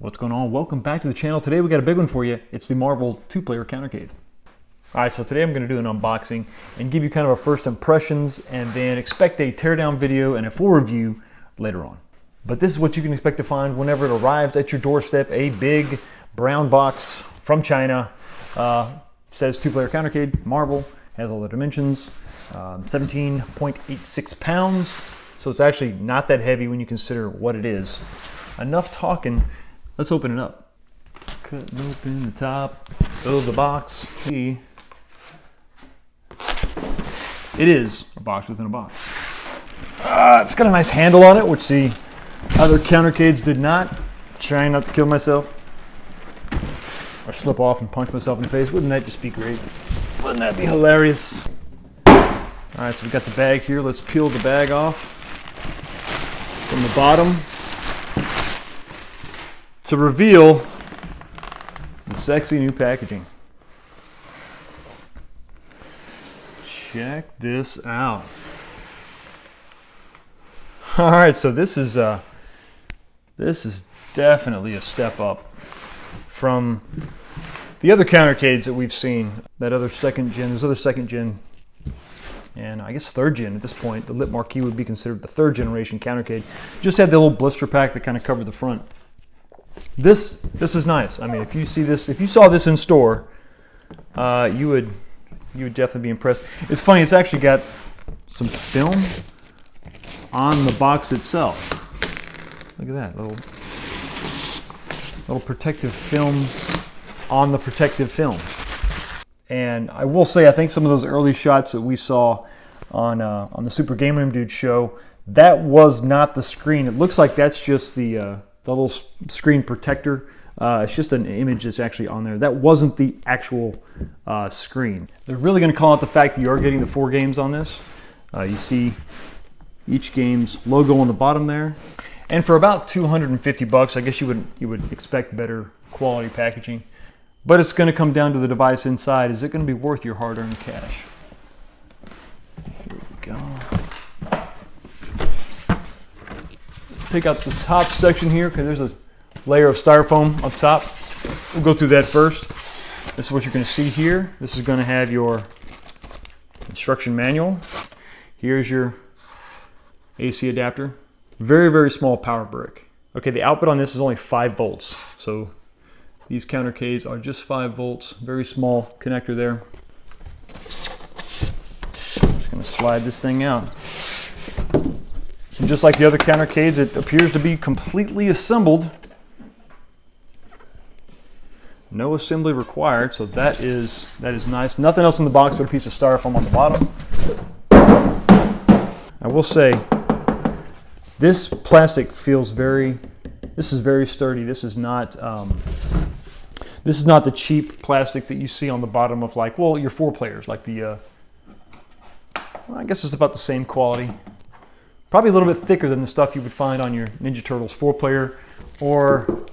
What's going on? Welcome back to the channel. Today we got a big one for you. It's the Marvel 2-player Countercade. Alright, so today I'm going to do an unboxing and give you kind of our first impressions, and then expect a teardown video and a full review later on. But this is what you can expect to find whenever it arrives at your doorstep. A big brown box from China. Says 2-player Countercade, Marvel, has all the dimensions, 17.86 pounds. So it's actually not that heavy when you consider what it is. Enough talking. Let's open it up. Cut open the top of the box. It is a box within a box. It's got a nice handle on it, which the other Countercades did not. Trying not to kill myself or slip off and punch myself in the face. Wouldn't that just be great? Wouldn't that be hilarious? Alright, so we got the bag here. Let's peel the bag off from the bottom to reveal the sexy new packaging. Check this out. All right, so this is definitely a step up from the other Countercades that we've seen. That other second gen, there's other second gen, and I guess third gen at this point. The lip marquee would be considered the third generation Countercade. Just had the little blister pack that kind of covered the front. This is nice. I mean, if you see this, if you saw this in store, you would definitely be impressed. It's funny, it's actually got some film on the box itself. Look at that little protective film on the protective film. And I will say, I think some of those early shots that we saw on the Super Game Room Dude show, that was not the screen. It looks like that's just the little screen protector. It's just an image that's actually on there. That wasn't the actual screen. They're really going to call out the fact that you are getting the 4 games on this. You see each game's logo on the bottom there. And for about 250 bucks, I guess you would expect better quality packaging. But it's going to come down to the device inside. Is it going to be worth your hard-earned cash? Here we go. Take out the top section here because there's a layer of styrofoam up top. We'll go through that first. This is what you're going to see here. This is going to have your instruction manual. Here's your AC adapter. Very, very small power brick. Okay, the output on this is only 5 volts. So these Countercades are just 5 volts. Very small connector there. Just going to slide this thing out. And just like the other Countercades, it appears to be completely assembled. No assembly required, so that is nice. Nothing else in the box but a piece of styrofoam on the bottom. I will say, this plastic feels this is very sturdy. This is not the cheap plastic that you see on the bottom of, like, well, your 4-players, like the, well, I guess it's about the same quality. Probably a little bit thicker than the stuff you would find on your Ninja Turtles 4-player, or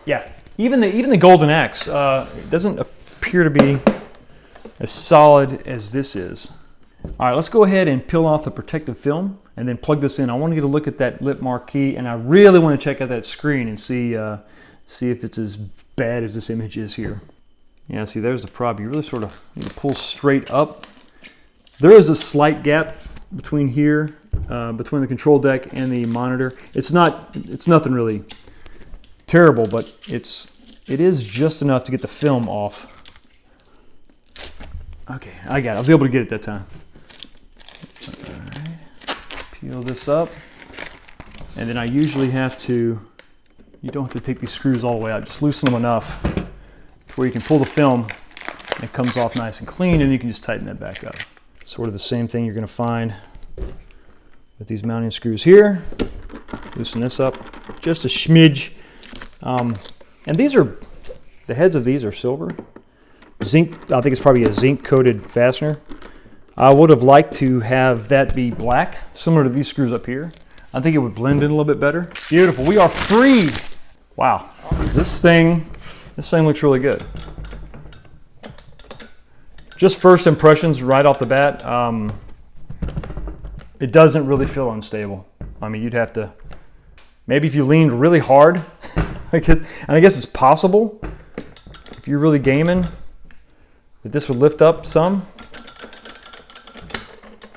yeah, even the Golden Axe. It doesn't appear to be as solid as this is. All right, let's go ahead and peel off the protective film and then plug this in. I want to get a look at that lip marquee, and I really want to check out that screen and see if it's as bad as this image is here. Yeah, see, there's the prob. You really sort of need to pull straight up. There is a slight gap between here. Between the control deck and the monitor. It's nothing really terrible, but it is just enough to get the film off. Okay, I got it. I was able to get it that time. All right. Peel this up, and then I usually have to, you don't have to take these screws all the way out, just loosen them enough to where you can pull the film and it comes off nice and clean, and you can just tighten that back up. Sort of the same thing you're going to find with these mounting screws here. Loosen this up just a smidge. And these are, the heads of these are silver. Zinc, I think it's probably a zinc coated fastener. I would have liked to have that be black, similar to these screws up here. I think it would blend in a little bit better. Beautiful, we are free. Wow, this thing looks really good. Just first impressions right off the bat. It doesn't really feel unstable. I mean, you'd have to, maybe if you leaned really hard, And I guess it's possible, if you're really gaming, that this would lift up some.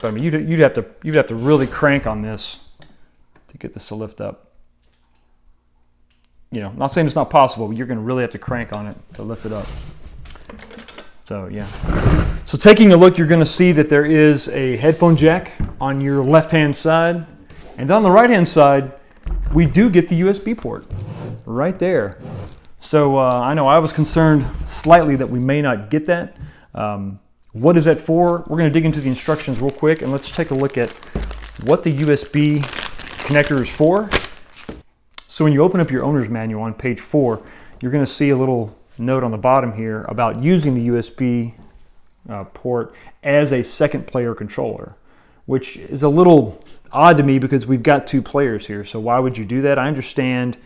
But I mean, you'd have to really crank on this to get this to lift up. You know, not saying it's not possible, but you're going to really have to crank on it to lift it up. So yeah. So taking a look, you're going to see that there is a headphone jack on your left-hand side. And on the right-hand side, we do get the USB port right there. So I know I was concerned slightly that we may not get that. What is that for? We're going to dig into the instructions real quick, and let's take a look at what the USB connector is for. So when you open up your owner's manual on page 4, you're going to see a little note on the bottom here about using the USB port as a second player controller, which is a little odd to me because we've got 2 players here. So why would you do that? I understand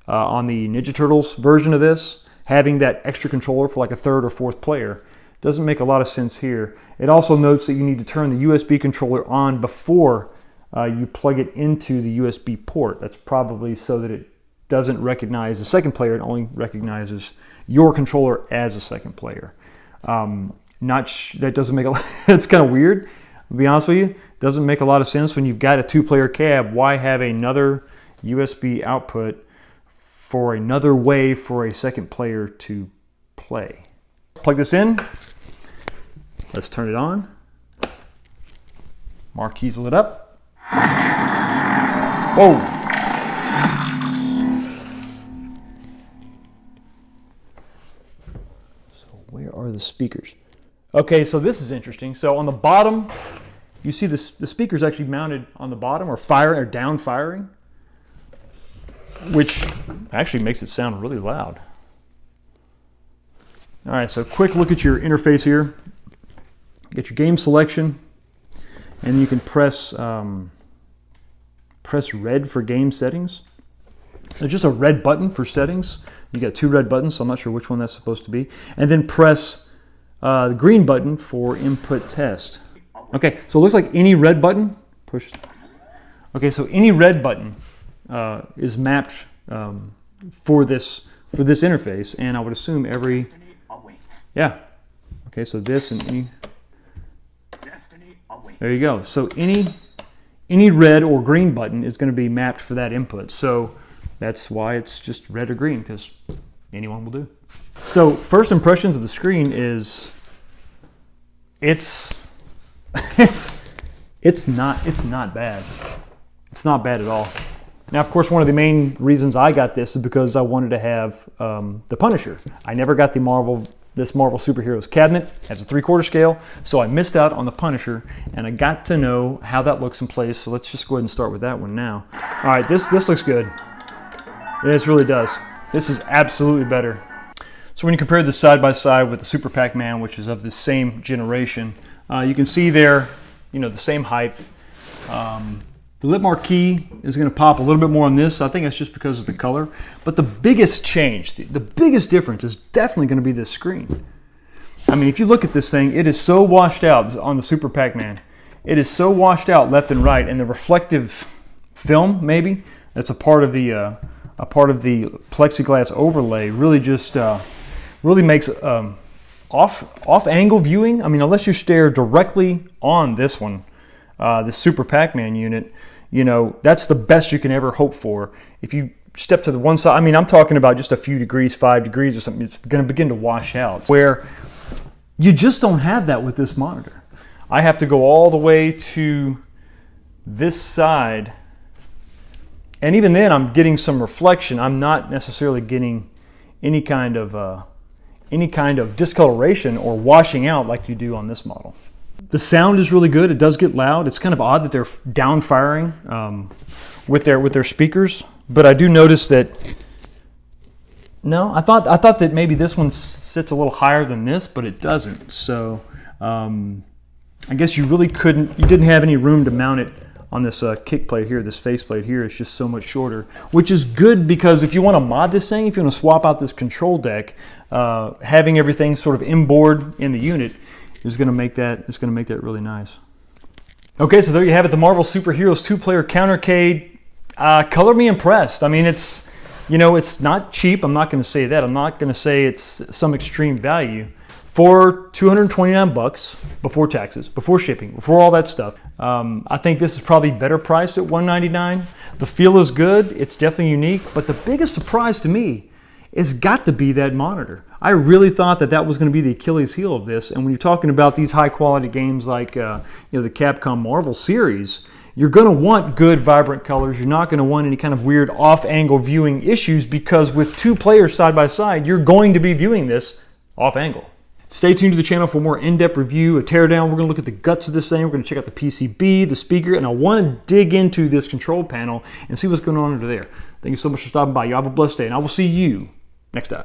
on the Ninja Turtles version of this, having that extra controller for like a 3rd or 4th player doesn't make a lot of sense here. It also notes that you need to turn the USB controller on before you plug it into the USB port. That's probably so that it doesn't recognize the second player, it only recognizes your controller as a second player. That doesn't make it's kind of weird, to be honest with you. Doesn't make a lot of sense when you've got a 2-player cab. Why have another USB output for another way for a second player to play? Plug this in. Let's turn it on. Marquee's lit up. Whoa. Where are the speakers? Okay, so this is interesting. So on the bottom, you see the speakers actually mounted on the bottom or down firing, which actually makes it sound really loud. All right, so quick look at your interface here. Get your game selection, and you can press red for game settings. There's just a red button for settings. You got 2 red buttons, so I'm not sure which one that's supposed to be. And then press the green button for input test. Okay, so it looks like any red button, push. Okay, so any red button is mapped for this interface, and I would assume every, yeah. Okay, so this and any, there you go. So any red or green button is going to be mapped for that input. So that's why it's just red or green, because anyone will do. So first impressions of the screen is it's not bad. It's not bad at all. Now, of course, one of the main reasons I got this is because I wanted to have the Punisher. I never got this Marvel Superheroes cabinet. It has a 3/4 scale, so I missed out on the Punisher, and I got to know how that looks in place. So let's just go ahead and start with that one now. All right, this looks good. This really does. This is absolutely better. So when you compare this side by side with the Super Pac-Man, which is of the same generation, you can see there, the same height. The lip marquee is going to pop a little bit more on this. I think that's just because of the color. But the biggest change, the biggest difference is definitely going to be this screen. I mean, if you look at this thing, it is so washed out on the Super Pac-Man. It is so washed out left and right, and the reflective film, maybe, that's a part of the plexiglass overlay really just really makes off-angle viewing. I mean, unless you stare directly on this one, the Super Pac-Man unit, that's the best you can ever hope for. If you step to the one side, I mean, I'm talking about just a few degrees, 5 degrees or something, it's going to begin to wash out. Where you just don't have that with this monitor. I have to go all the way to this side, and even then I'm getting some reflection. I'm not necessarily getting any kind of discoloration or washing out like you do on this model. The sound is really good. It does get loud. It's kind of odd that they're down firing with their speakers, but I do notice that. No, I thought that maybe this one sits a little higher than this, but it doesn't. So I guess you really couldn't. You didn't have any room to mount it on this kick plate here. This face plate here is just so much shorter, which is good because if you want to mod this thing, if you want to swap out this control deck, having everything sort of inboard in the unit is going to make that really nice. Okay, so there you have it, the Marvel Superheroes 2-player Countercade. Color me impressed. I mean, it's You know, it's not cheap. I'm not going to say that. I'm not going to say it's some extreme value. For $229 before taxes, before shipping, before all that stuff, I think this is probably better priced at $199. The feel is good. It's definitely unique. But the biggest surprise to me has got to be that monitor. I really thought that that was going to be the Achilles heel of this. And when you're talking about these high quality games like the Capcom Marvel series, you're going to want good, vibrant colors. You're not going to want any kind of weird off-angle viewing issues, because with two players side by side, you're going to be viewing this off-angle. Stay tuned to the channel for more in-depth review, a teardown. We're going to look at the guts of this thing. We're going to check out the PCB, the speaker, and I want to dig into this control panel and see what's going on under there. Thank you so much for stopping by. You have a blessed day, and I will see you next time.